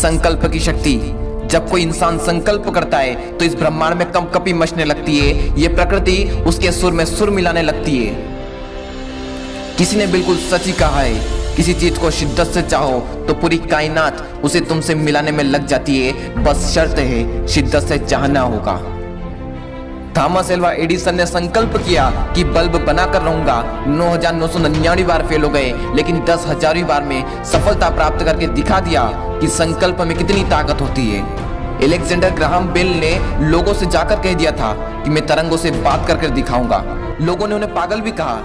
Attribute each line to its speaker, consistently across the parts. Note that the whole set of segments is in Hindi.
Speaker 1: संकल्प की शक्ति। जब कोई इंसान संकल्प करता है तो इस ब्रह्मांड में कंपकपी मचने लगती है। ये प्रकृति उसके सुर में सुर मिलाने लगती है। किसी ने बिल्कुल सच ही कहा है, किसी चीज को शिद्दत से चाहो तो पूरी कायनात उसे तुमसे मिलाने में लग जाती है, बस शर्त है शिद्दत से चाहना होगा। थॉमस एल्वा एडिसन ने संकल्प किया कि बल्ब बनाकर रहूंगा। 9,999 बार फेल हो गए, लेकिन 10,000वीं बार में सफलता प्राप्त करके दिखा दिया कि संकल्प में कितनी ताकत होती है। अलेक्जेंडर ग्राहम बेल ने लोगों से जाकर कह दिया था कि मैं तरंगों से बात करके दिखाऊंगा। लोगों ने उन्हें पागल भी कहा,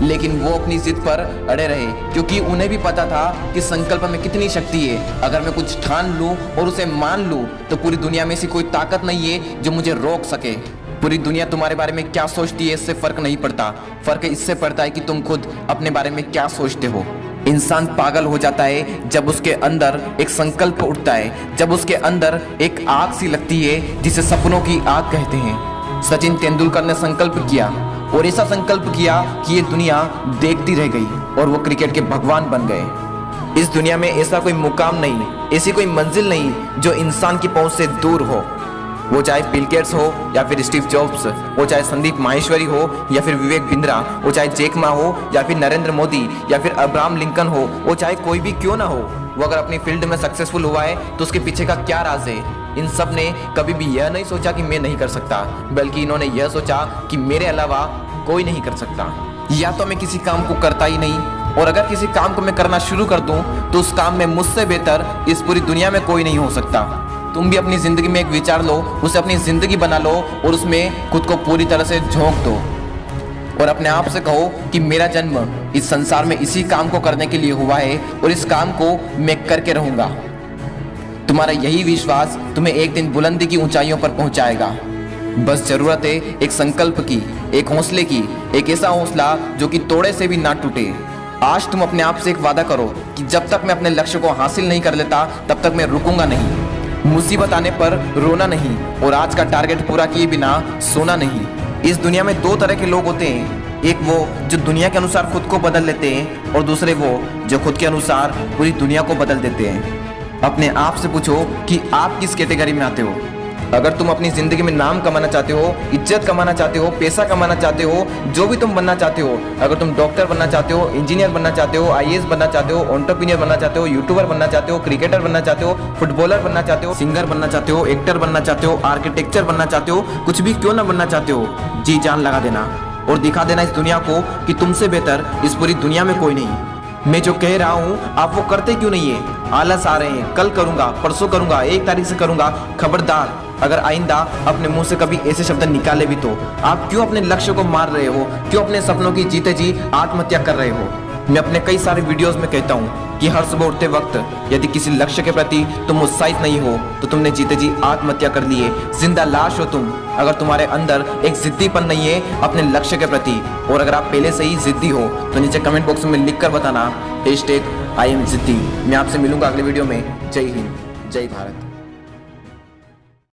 Speaker 1: लेकिन वो अपनी जिद पर अड़े रहे, क्योंकि उन्हें भी पता था कि संकल्प में कितनी शक्ति है। अगर मैं कुछ ठान लूं और उसे मान लूं तो पूरी दुनिया में ऐसी कोई ताकत नहीं है जो मुझे रोक सके। पूरी दुनिया तुम्हारे बारे में क्या सोचती है इससे फर्क नहीं पड़ता, फर्क इससे पड़ता है कि तुम खुद अपने बारे में क्या सोचते हो। इंसान पागल हो जाता है जब उसके अंदर एक संकल्प उठता है, जब उसके अंदर एक आग सी लगती है जिसे सपनों की आग कहते हैं। सचिन तेंदुलकर ने संकल्प किया और ऐसा संकल्प किया कि ये दुनिया देखती रह गई और वो क्रिकेट के भगवान बन गए। इस दुनिया में ऐसा कोई मुकाम नहीं, ऐसी कोई मंजिल नहीं जो इंसान की पहुंच से दूर हो। वो चाहे बिल गेट्स हो या फिर स्टीव जॉब्स, वो चाहे संदीप माहेश्वरी हो या फिर विवेक बिंद्रा, वो चाहे जैक मा हो या फिर नरेंद्र मोदी या फिर अब्राहम लिंकन हो, वो चाहे कोई भी क्यों ना हो, वो अगर अपनी फील्ड में सक्सेसफुल हुआ है तो उसके पीछे का क्या राज है। इन सब ने कभी भी यह नहीं सोचा कि मैं नहीं कर सकता, बल्कि इन्होंने यह सोचा कि मेरे अलावा कोई नहीं कर सकता। या तो मैं किसी काम को करता ही नहीं, और अगर किसी काम को मैं करना शुरू कर दूं तो उस काम में मुझसे बेहतर इस पूरी दुनिया में कोई नहीं हो सकता। तुम भी अपनी जिंदगी में एक विचार लो, उसे अपनी जिंदगी बना लो और उसमें खुद को पूरी तरह से झोंक दो और अपने आप से कहो कि मेरा जन्म इस संसार में इसी काम को करने के लिए हुआ है और इस काम को मैं करके रहूंगा। तुम्हारा यही विश्वास तुम्हें एक दिन बुलंदी की ऊंचाइयों पर पहुंचाएगा। बस जरूरत है एक संकल्प की, एक हौसले की, एक ऐसा हौसला जो कि तोड़े से भी ना टूटे। आज तुम अपने आप से एक वादा करो कि जब तक मैं अपने लक्ष्य को हासिल नहीं कर लेता तब तक मैं रुकूंगा नहीं। मुसीबत आने पर रोना नहीं और आज का टारगेट पूरा किए बिना सोना नहीं। इस दुनिया में दो तरह के लोग होते हैं, एक वो जो दुनिया के अनुसार खुद को बदल लेते हैं और दूसरे वो जो खुद के अनुसार पूरी दुनिया को बदल देते हैं। अपने आप से पूछो कि आप किस कैटेगरी में आते हो। अगर तुम अपनी जिंदगी में नाम कमाना चाहते हो, इज्जत कमाना चाहते हो, पैसा कमाना चाहते हो, जो भी तुम बनना चाहते हो, अगर तुम डॉक्टर बनना चाहते हो, इंजीनियर बनना चाहते हो, आईएएस बनना चाहते हो, एंटरप्रेन्योर बनना चाहते हो, यूट्यूबर बनना चाहते हो, क्रिकेटर बनना चाहते हो, फुटबॉलर बनना चाहते हो, सिंगर बनना चाहते हो, एक्टर बनना चाहते हो, आर्किटेक्चर बनना चाहते हो, कुछ भी क्यों ना बनना चाहते हो, जी जान लगा देना और दिखा देना इस दुनिया को कि तुमसे बेहतर इस पूरी दुनिया में कोई नहीं। मैं जो कह रहा हूँ आप वो करते क्यों नहीं है? आलस आ रहे हैं, कल करूंगा, परसों करूंगा, 1 तारीख से करूंगा। खबरदार, अगर आइंदा अपने मुंह से कभी ऐसे शब्द निकाले भी तो आप क्यों अपने लक्ष्य को मार रहे हो? क्यों अपने सपनों की जीते जी आत्महत्या कर रहे हो? मैं अपने कई सारे वीडियोस में कहता हूँ कि हर सुबह उठते वक्त यदि किसी लक्ष्य के प्रति तुम उत्साहित नहीं हो तो तुमने जीते जी आत्महत्या कर ली है। जिंदा लाश हो तुम अगर तुम्हारे अंदर एक जिद्दीपन नहीं है अपने लक्ष्य के प्रति। और अगर आप पहले से ही जिद्दी हो तो नीचे कमेंट बॉक्स में लिख कर बताना #I am जिद्दी। मैं आपसे मिलूंगा अगले वीडियो में। जय हिंद, जय भारत।